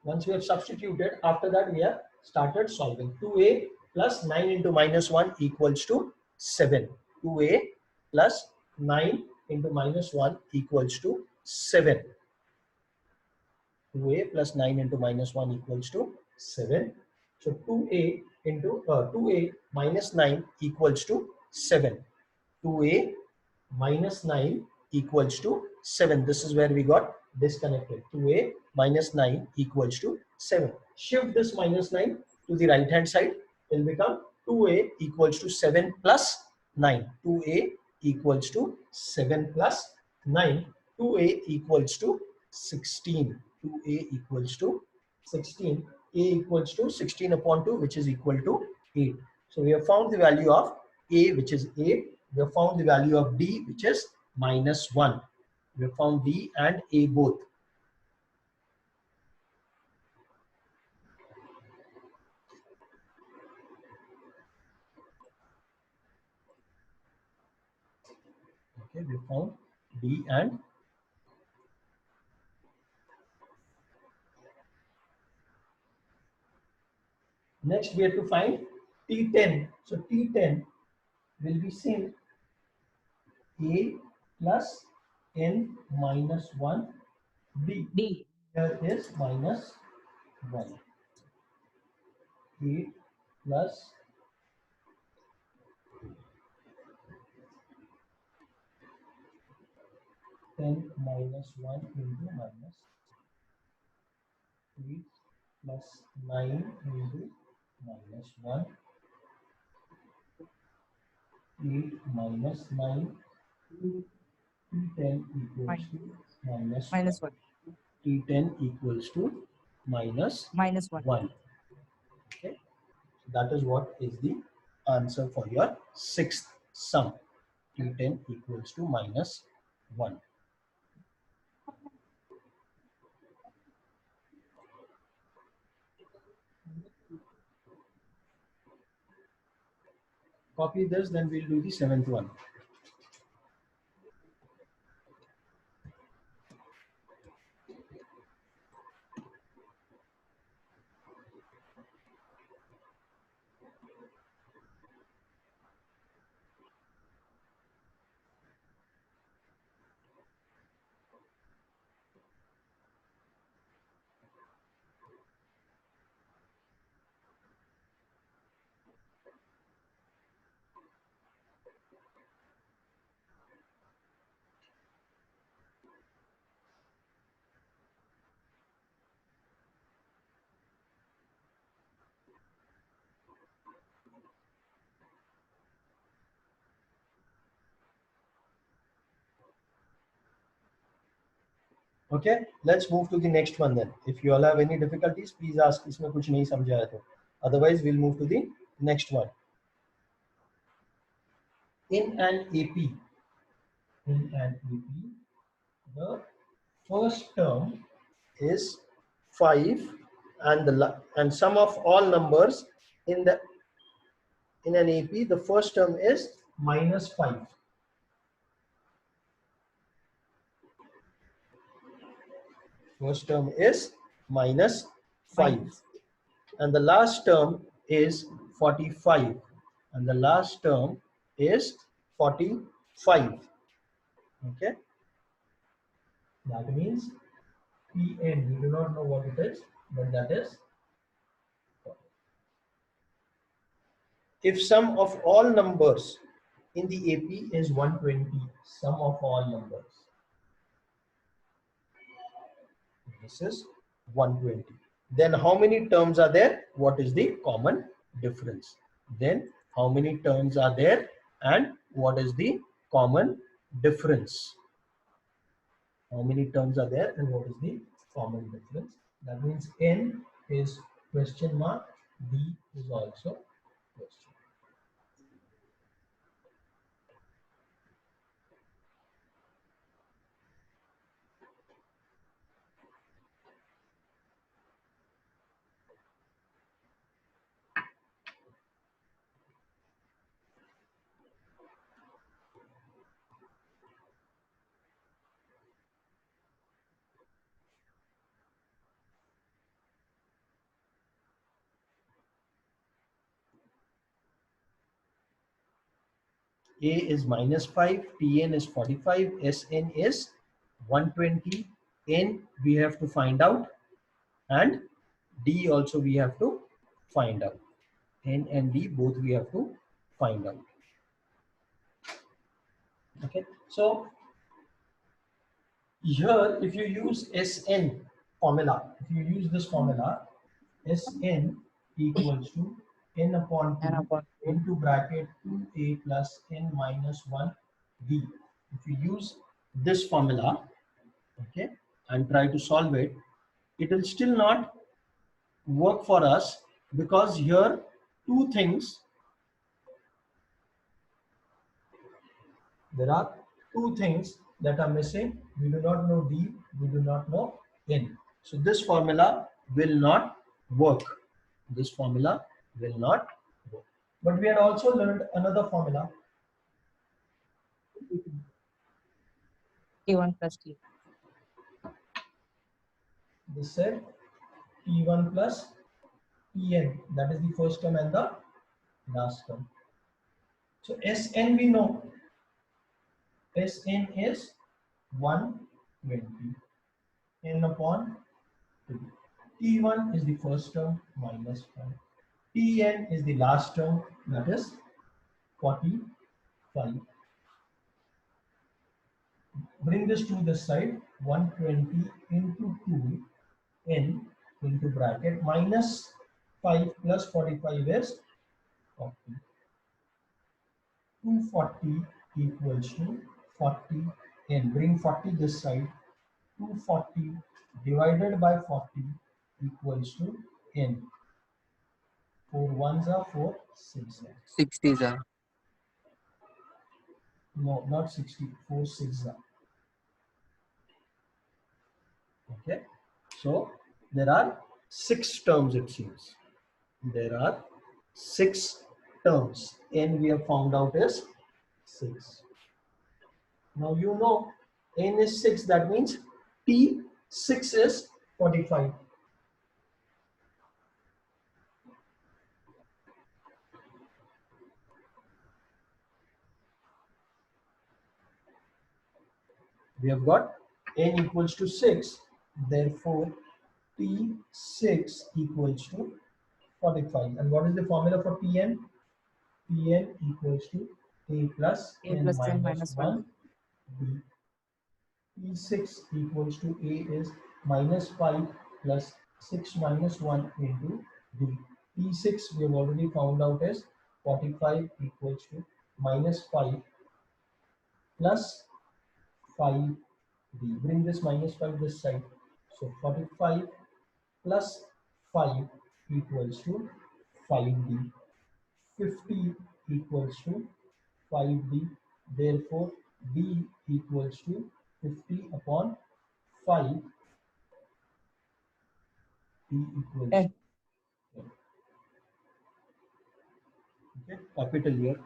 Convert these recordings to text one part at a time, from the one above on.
Once we have substituted, after that we have started solving. 2a plus 9 into minus 1 equals to 7. 2a plus 9 into minus 1 equals to 7. 2a plus 9 into minus 1 equals to 7. So 2a minus 9 equals to 7. 2a minus 9 equals to 7. This is where we got disconnected. 2a minus 9 equals to 7. Shift this minus 9 to the right hand side. It will become 2a equals to 7 plus 9. 2a equals to 7 plus 9. 2a equals to 16. 2a equals to 16. A equals to 16 upon 2, which is equal to 8. So we have found the value of a, which is 8. We have found the value of d, which is minus 1. We have found d and a both. Okay, we have found d and next we have to find T10. So T10 will be same a plus n minus 1 d. D. Here is minus 1. 8 plus n minus 1 into minus 8 plus 9 into minus 1. 8 minus 9. T10 equals to minus 1. Minus 1. T10 equals to minus Minus 1. 1. Okay, that is what is the answer for your sixth sum. T10 equals to minus 1. Copy this, then we'll do the seventh one. Okay, let's move to the next one then. If you all have any difficulties, please ask. इसमें कुछ नहीं समझा है तो. Otherwise, we'll move to the next one. In an AP, the first term is 5, and sum of all numbers in an AP, the first term is minus 5. First term is minus 5, and the last term is 45, and the last term is 45. Okay, that means Pn, we do not know what it is, but that is, if sum of all numbers in the AP is 120, sum of all numbers, this is 120. Then how many terms are there? What is the common difference? Then how many terms are there and what is the common difference? How many terms are there and what is the common difference? That means n is question mark, d is also question. A is -5, Tn is 45, Sn is 120, N we have to find out, and D also we have to find out. N and D both we have to find out. Okay, so here if you use Sn formula, if you use this formula, Sn equals to n upon 2 into bracket 2a plus n minus 1 d. If you use this formula, okay, and try to solve it, it will still not work for us, because here two things, there are two things that are missing. We do not know d, we do not know n. So this formula will not work. This formula will not work. But we had also learned another formula. T1 plus T. This said T1 plus Tn, that is the first term and the last term. So Sn we know, Sn is 120, n upon 2. T1 is the first term, minus 5. Tn is the last term, that is 45. Bring this to this side, 120 into 2, n into bracket, minus 5 plus 45 is 40. 240 equals to 40 n. Bring 40 this side. 240 divided by 40 equals to n. 4 ones are 4, 6 are. 60s are. No, not 60, 4 6 are. Okay, so there are 6 terms, it seems. There are 6 terms. N we have found out is 6. Now you know n is 6, that means T6 is 45. We have got n equals to 6, therefore T6 equals to 45. And what is the formula for Tn? Tn equals to A plus A n plus n minus minus 1. 1 D. T6 equals to A is minus 5 plus 6 minus 1 into D. T6 we have already found out as 45 equals to minus 5 plus 5D. Bring this minus 5 this side. So 45 plus 5 equals to 5D. 50 equals to 5D. Therefore, D equals to 50 upon 5. D equals to 10. Okay, capital here.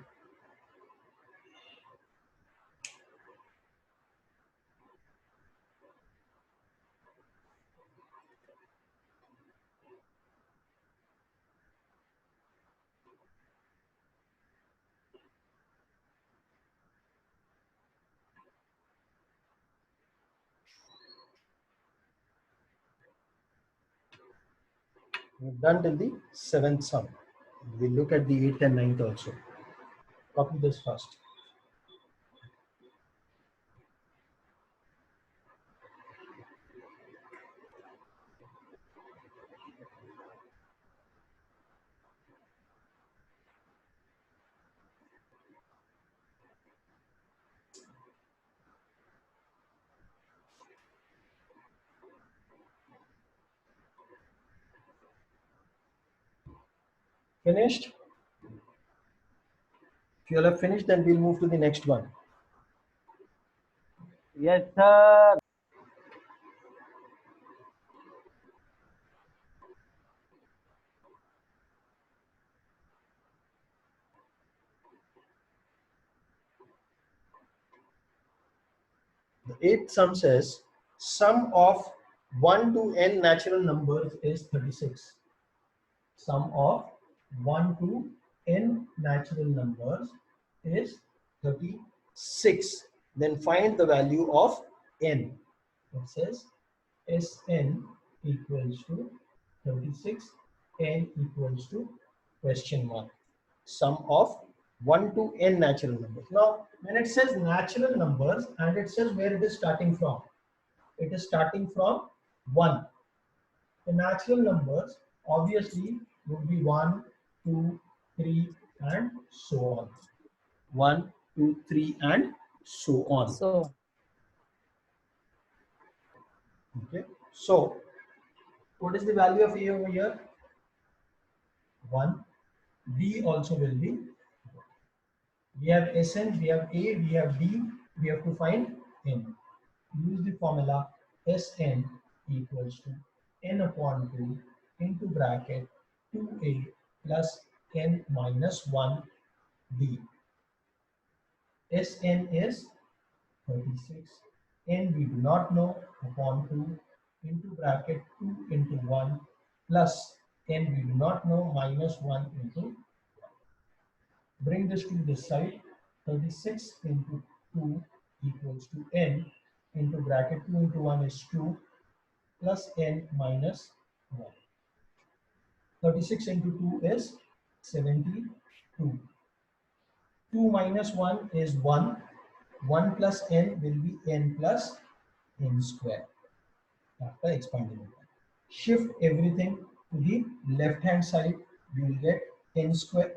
We've done till the 7th sum. We'll look at the 8th and 9th also. Copy this first. Finished? If you all have finished, then we'll move to the next one. Yes, sir. The 8th sum says sum of 1 to n natural numbers is 36. Sum of 1 to n natural numbers is 36. Then find the value of n. It says Sn equals to 36, n equals to question mark, sum of 1 to n natural numbers. Now, when it says natural numbers and it says where it is starting from, it is starting from 1. The natural numbers obviously would be 1, 2, 3, and so on. 1, 2, 3, and so on. So Okay. So, what is the value of A over here? 1. D also will be. We have Sn, we have A, we have D. We have to find n. Use the formula Sn equals to n upon 2 into bracket 2a plus n minus 1 d. Sn is 36. N we do not know, upon 2 into bracket 2 into 1 plus n we do not know, minus 1 into. Bring this to this side. 36 into 2 equals to n into bracket 2 into 1 is 2 plus n minus 1. 36 into 2 is 72. 2 minus 1 is 1. 1 plus n will be n plus n square after expanding it. Shift everything to the left hand side. You will get n square.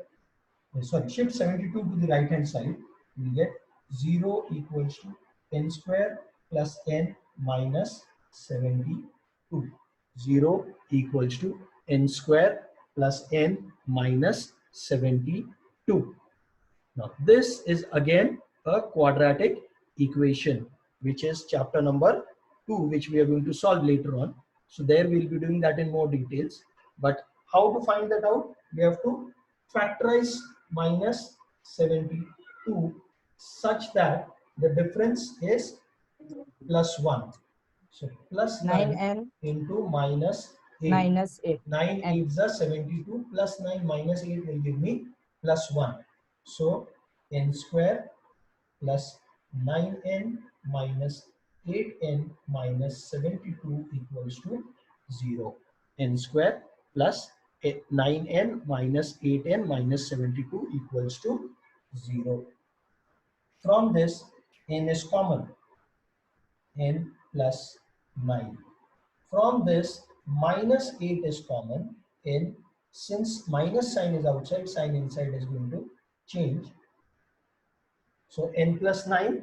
Sorry, shift 72 to the right hand side. You will get 0 equals to n square plus n minus 72. 0 equals to n square plus n minus 72. Now, this is again a quadratic equation, which is chapter number 2, which we are going to solve later on. So there we'll be doing that in more details. But how to find that out? We have to factorize minus 72 such that the difference is plus 1. So plus 9 9n into minus 8. minus 8. 9 N. is the 72 plus 9 minus 8 will give me plus 1. So n square plus 9n minus 8n minus 72 equals to 0. N square plus 9n minus 8n minus 72 equals to 0. From this, n is common. N plus 9. From this, minus 8 is common. N, since minus sign is outside, sign inside is going to change. So n plus 9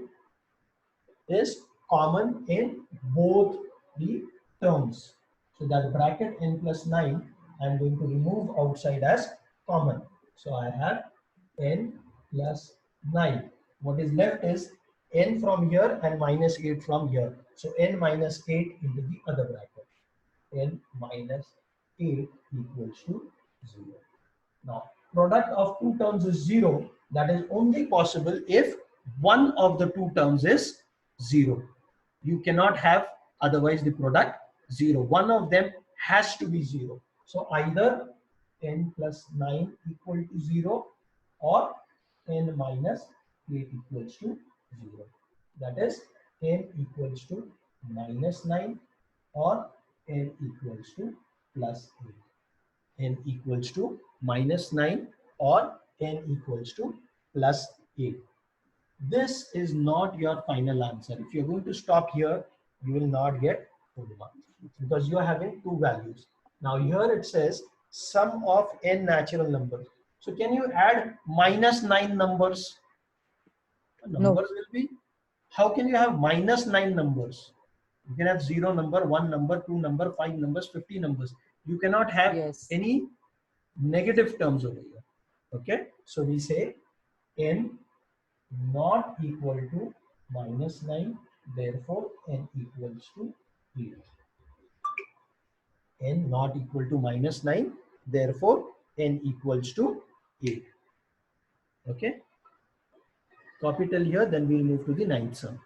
is common in both the terms. So that bracket n plus 9 I am going to remove outside as common. So I have n plus 9. What is left is n from here and minus 8 from here. So n minus 8 into the other bracket. N minus 8 equals to 0. Now, product of two terms is 0. That is only possible if one of the two terms is 0. You cannot have otherwise the product 0. One of them has to be 0. So either n plus 9 equal to 0 or n minus 8 equals to 0. That is n equals to minus 9 or n equals to plus 8. N equals to minus 9 or n equals to plus 8. This is not your final answer. If you're going to stop here, you will not get full marks because you are having two values. Now here it says sum of n natural numbers. So can you add minus 9 numbers? Numbers will be, how can you have minus 9 numbers? You can have 0 number, 1 number, 2 number, 5 numbers, 50 numbers. You cannot have Yes. any negative terms over here. Okay, so we say n not equal to minus 9, therefore n equals to 8. N not equal to minus 9, therefore n equals to 8. Okay, copy till here, then we'll move to the ninth sum.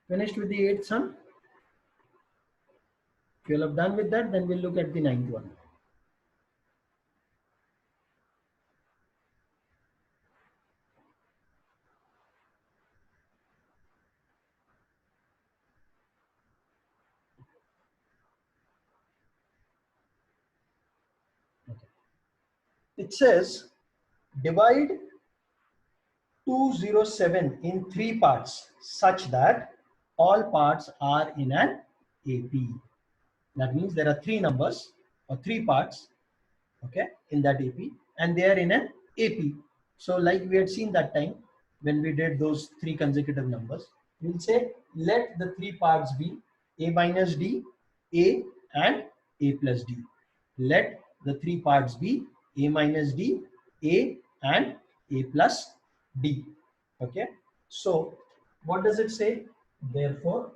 Finished with the 8th sum? If you'll have done with that, then we'll look at the 9th one. Okay. It says divide 207 in 3 parts such that all parts are in an AP. That means there are 3 numbers or 3 parts, okay, in that AP, and they are in an AP. So like we had seen that time when we did those 3 consecutive numbers, we'll say let the 3 parts be A minus D, A and A plus D. Let the 3 parts be A minus D, A and A plus D. Okay, so what does it say? Therefore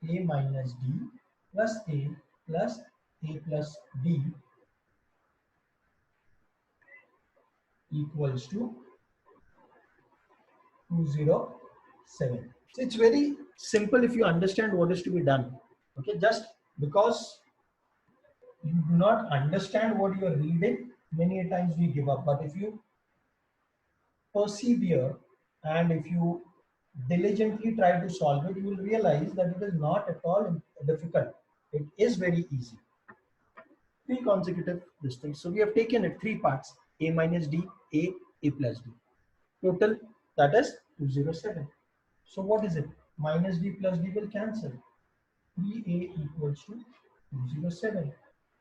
A minus D plus A plus A plus D equals to 207. So it's very simple if you understand what is to be done. Okay, just because you do not understand what you are reading, many times we give up. But if you persevere and if you diligently try to solve it, you will realize that it is not at all difficult. It is very easy. 3 consecutive distance. So we have taken it 3 parts: A minus D, A plus D. Total, that is 207. So what is it? Minus D plus D will cancel. 3A equals to 207.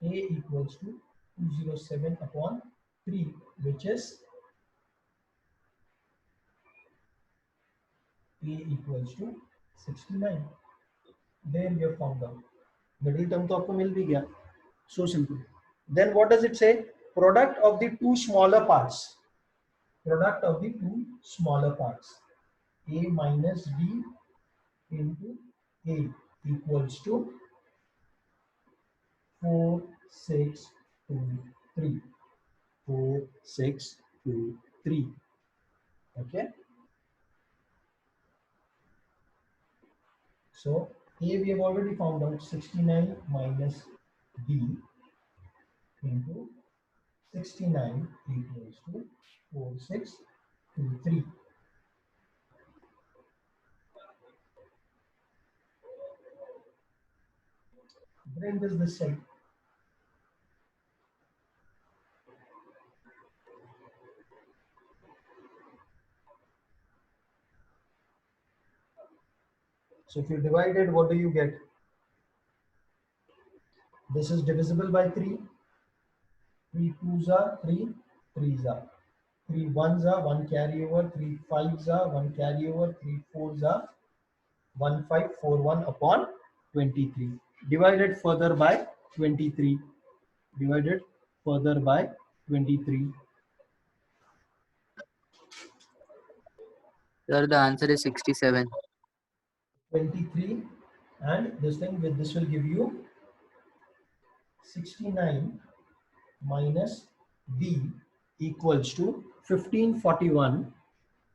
A equals to 207 upon 3, which is A equals to 69. There we have found out. Middle term तो आपको मिल भी गया. So simple. Then what does it say? Product of the 2 smaller parts. Product of the 2 smaller parts. A minus D into A equals to 4, 6, 2, 3. 4, 6, 2, 3. Okay. So A we have already found out, 69 minus D into 69 equals to 4, 6, 2, 3. Bring this side. So if you divide it, what do you get? This is divisible by 3. 3 2s are 3, 3s are 3 1s are 1 carry over, 3 5s are 1 carry over, 3 4s are 1 5 4 1 upon 23. Divided further by 23. Divided further by 23. Sir, the answer is 67. 23, and this thing with this will give you 69 minus D equals to 1541.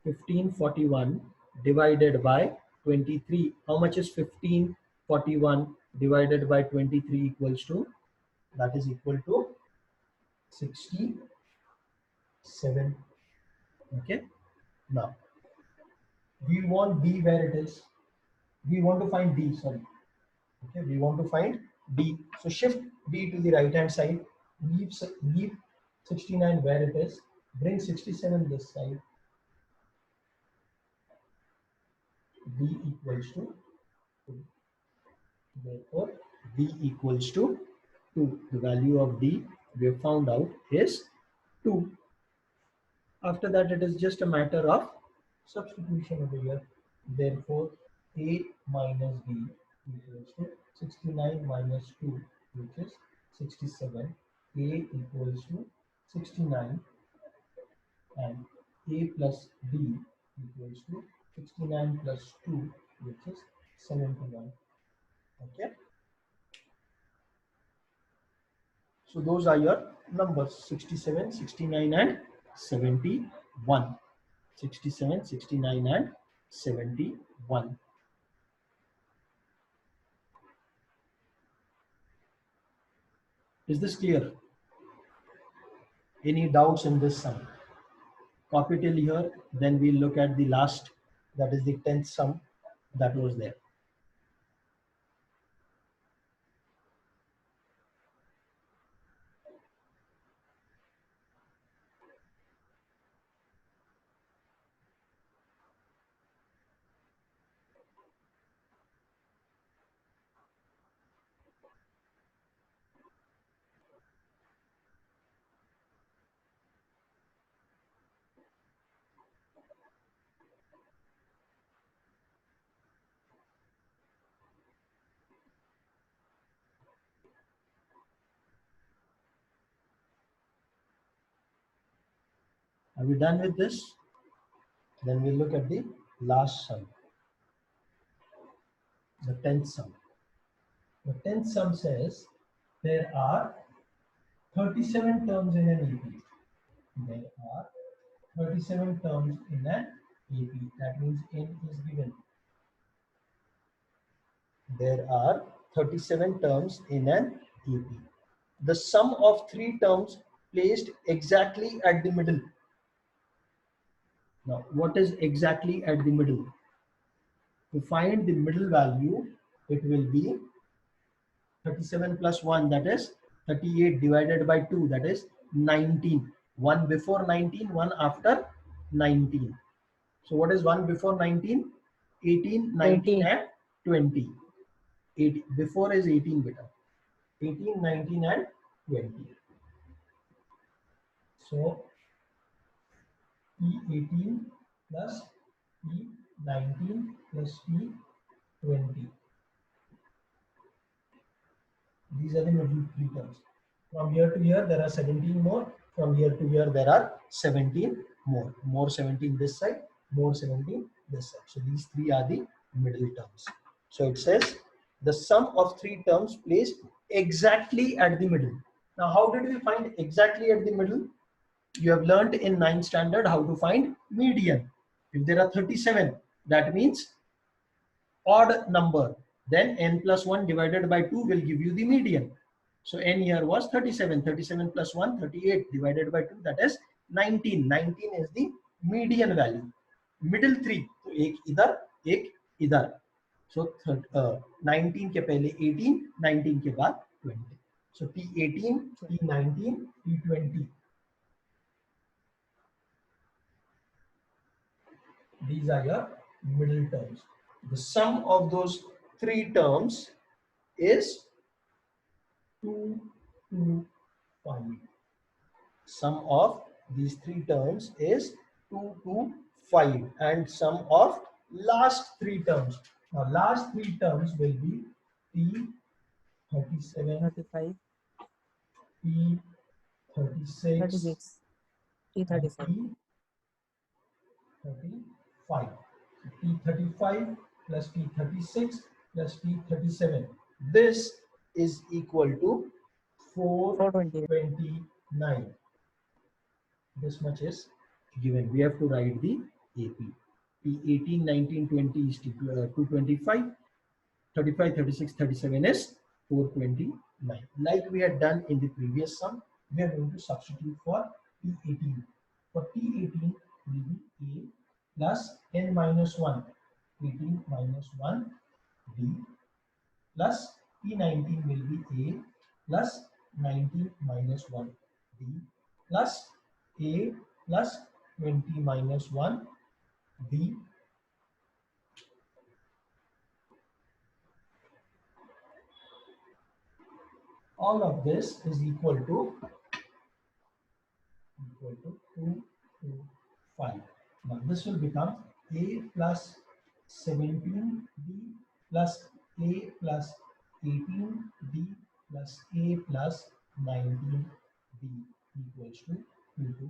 1541 divided by 23. How much is 1541 divided by 23 equals to? That is equal to 67. Okay. Now we want D where it is. We want to find D. Sorry. Okay. We want to find D. So shift D to the right hand side. Leave 69 where it is. Bring 67 this side. D equals to 2. Therefore, D equals to 2. The value of D we have found out is 2. After that, it is just a matter of substitution over here. Therefore, A minus D equals to 69 minus 2, which is 67. A equals to 69 and A plus D equals to 69 plus 2, which is 71. Okay. So those are your numbers: 67, 69 and 71. 67, 69 and 71. Is this clear? Any doubts in this sum? Copy till here, then we'll look at the last, that is the 10th sum that was there. Are we done with this? Then we'll look at the last sum, the 10th sum. The 10th sum says there are 37 terms in an AP. There are 37 terms in an AP. That means n is given. There are 37 terms in an AP. The sum of three terms placed exactly at the middle. Now, what is exactly at the middle? To find the middle value, it will be 37 plus 1, that is 38, divided by 2, that is 19. 1 before 19, 1 after 19. So what is 1 before 19? 18, 19 and 20. 8 before is 18 beta. 18, 19 and 20. So P18 plus P19 plus P20. These are the middle three terms. From here to here there are 17 more. From here to here there are 17 more. More 17 this side, more 17 this side. So these three are the middle terms. So it says the sum of three terms placed exactly at the middle. Now how did we find exactly at the middle? You have learned in 9th standard how to find median. If there are 37, that means odd number, then n plus 1 divided by 2 will give you the median. So n here was 37. 37 plus 1, 38 divided by 2, that is 19. 19 is the median value. Middle three, तो एक इधर एक इधर. So 19 के पहले 18, 19 के बाद 20. So P18, P19, P20. These are your middle terms. The sum of those three terms is 2 to 5. Sum of these three terms is 2 to 5, and sum of last three terms. Now last three terms will be P37, 35, P36, 36, P35. P35. P35 plus P36 plus P37. This is equal to 429. This much is given. We have to write the AP. P18, 19, 20 is 225. 35, 36, 37 is 429. Like we had done in the previous sum, we are going to substitute for P18. For P18 will be A plus n minus 1. 18 minus 1 B plus P19 will be A plus 19 minus 1 D plus A plus 20 minus 1 D all of this is equal to 2 to 5. Now this will become A plus 17D plus A plus 18D plus A plus 19D equals to 2 to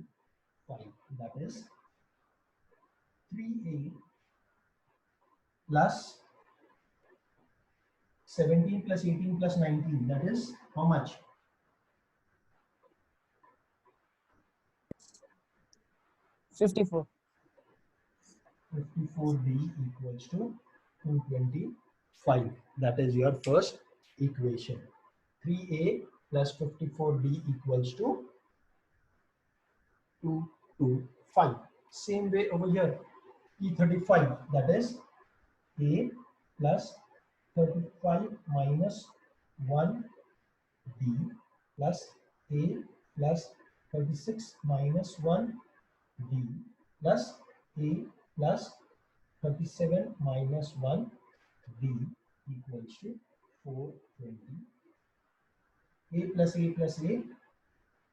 5. That is 3A plus 17 plus 18 plus 19. That is how much? 54. 54D equals to 225. That is your first equation. 3A plus 54D equals to 225. Same way over here, E35, that is A plus 35 minus 1D plus A plus 36 minus 1D plus A plus 37 minus 1D equals to 420. A plus A plus A,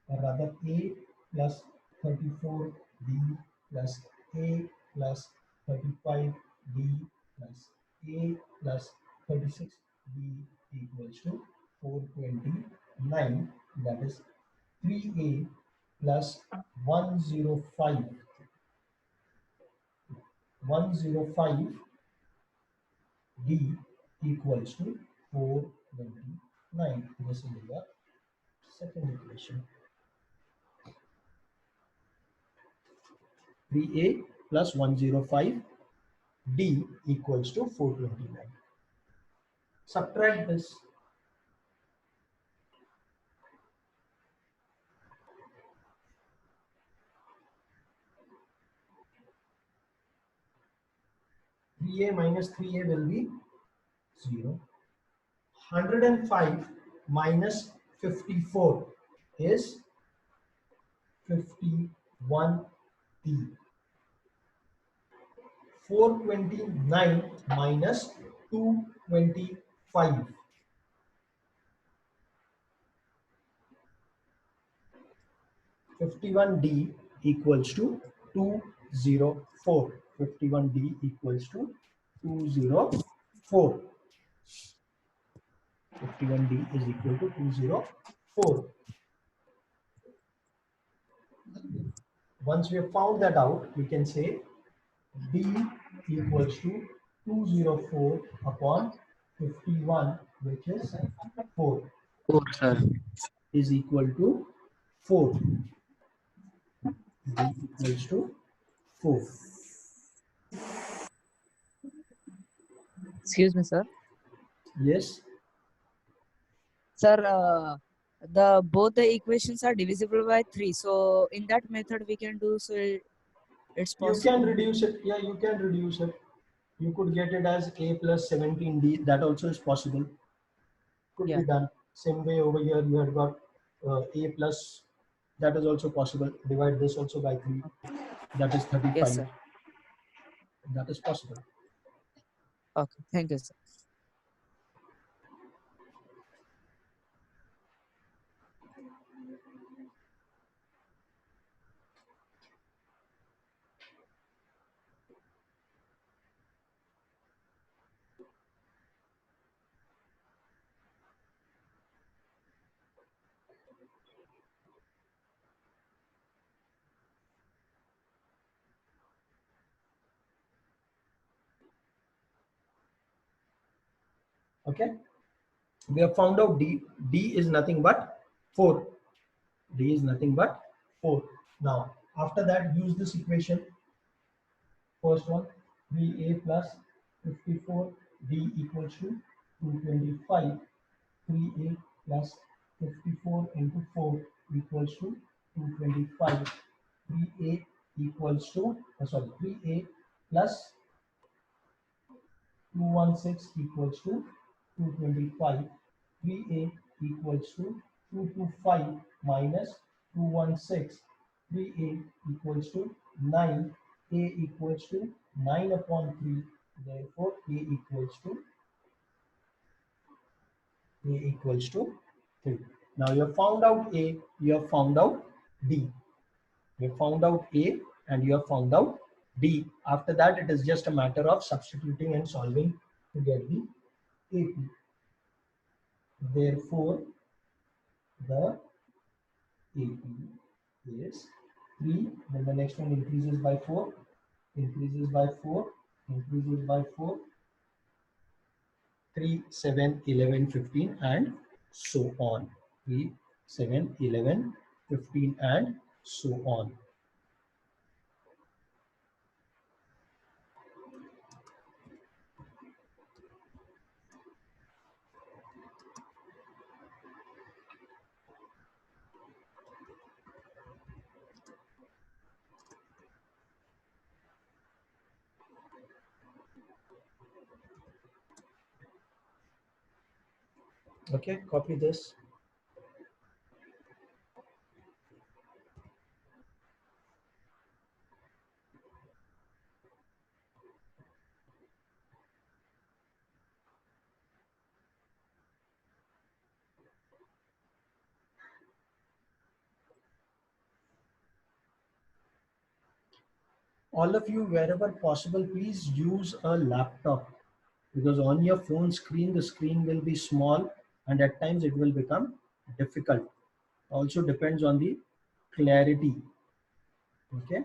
or rather A plus 34D plus A plus 35D plus A plus 36D equals to 429. That is 3A plus 105. 105D equals to 429. This is the second equation. 3A plus 105D equals to 429. Subtract this. Three A minus 3A will be 0. 105 minus 54 is 51D. 429 minus 225. 51D equals to 204. 51D equals to 204. 51D is equal to 204. Once we have found that out, we can say D equals to 204 upon 51, which is 4, 4, sir. is equal to 4. D equals to 4. Excuse me, sir. Yes, Sir, the both the equations are divisible by 3. So in that method we can do, so it's you possible. can reduce it. Yeah, you can reduce it. You could get it as A plus 17D. That also is possible. Could Yeah. be done. Same way over here, you have got A plus. That is also possible. Divide this also by 3. That is 35. Yes, sir. That is possible. Okay. Thank you, sir. Okay. We have found out D. D is nothing but 4. D is nothing but 4. Now, after that, use this equation. First one, 3A plus 54, D equals to 225. 3A plus 54 into 4 equals to 225. 3A equals to, 3A plus 216 equals to 225. 3A equals to 225 minus 216. 3A equals to 9. A equals to 9 upon 3. Therefore, A equals to 3. Now you have found out A, you have found out D. You have found out A and you have found out D. After that, it is just a matter of substituting and solving to get the AP. Therefore, the AP is 3. Then the next one increases by 4, increases by 4, increases by 4, 3, 7, 11, 15, and so on. 3, 7, 11, 15, and so on. Okay, copy this. All of you, wherever possible, please use a laptop, because on your phone screen, the screen will be small and at times it will become difficult. Also depends on the clarity. Okay.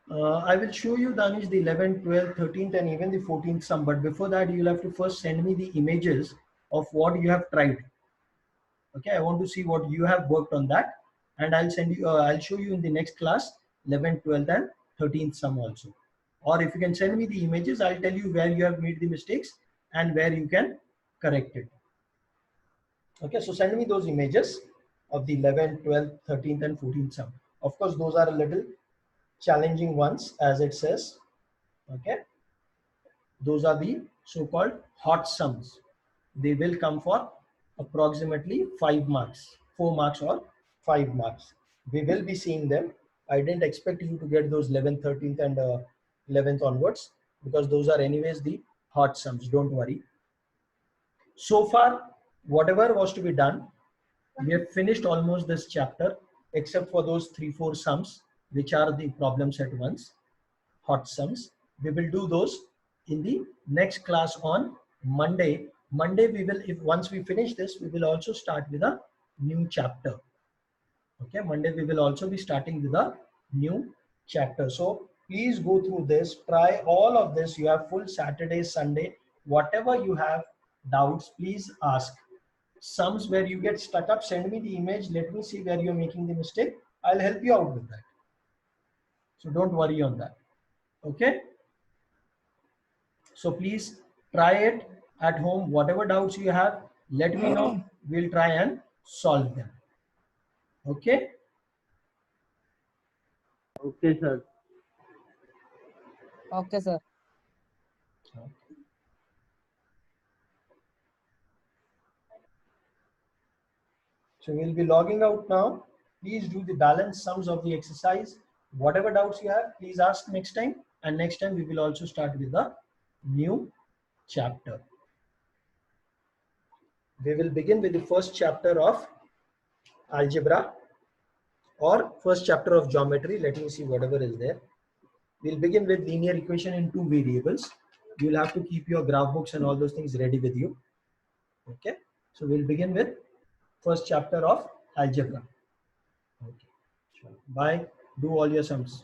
I will show you, Danish, the 11th, 12th, 13th, and even the 14th sum. But before that, you'll have to first send me the images of what you have tried. Okay, I want to see what you have worked on that, and I'll send you. I'll show you in the next class 11th, 12th, and 13th sum also. Or if you can send me the images, I'll tell you where you have made the mistakes and where you can correct it. Okay, so send me those images of the 11th, 12th, 13th, and 14th sum. Of course, those are a little challenging ones, as it says. Okay, those are the so-called hot sums. They will come for approximately 5 marks, 4 marks or 5 marks. We will be seeing them. I didn't expect you to get those 11th, 13th, and 11th onwards, because those are anyways the hot sums. Don't worry. So far, whatever was to be done, we have finished almost this chapter, except for those 3-4 sums, which are the problem set ones, hot sums. We will do those in the next class on Monday. Monday we will, if once we finish this, we will also start with a new chapter. Okay, Monday we will also be starting with a new chapter. So please go through this, try all of this. You have full Saturday, Sunday, whatever you have doubts, please ask. Sums where you get stuck up, send me the image, let me see where you're making the mistake. I'll help you out with that. So don't worry on that. Okay. So please try it at home. Whatever doubts you have, let me know. We'll try and solve them. Okay. Okay, sir. Okay, sir. So we'll be logging out now. Please do the balance sums of the exercise. Whatever doubts you have, please ask next time. And next time we will also start with the new chapter. We will begin with the first chapter of algebra, or first chapter of geometry. Let me see whatever is there. We'll begin with linear equation in 2 variables. You'll have to keep your graph books and all those things ready with you. Okay. So we'll begin with first chapter of algebra. Okay. Sure. Bye. Do all your sums.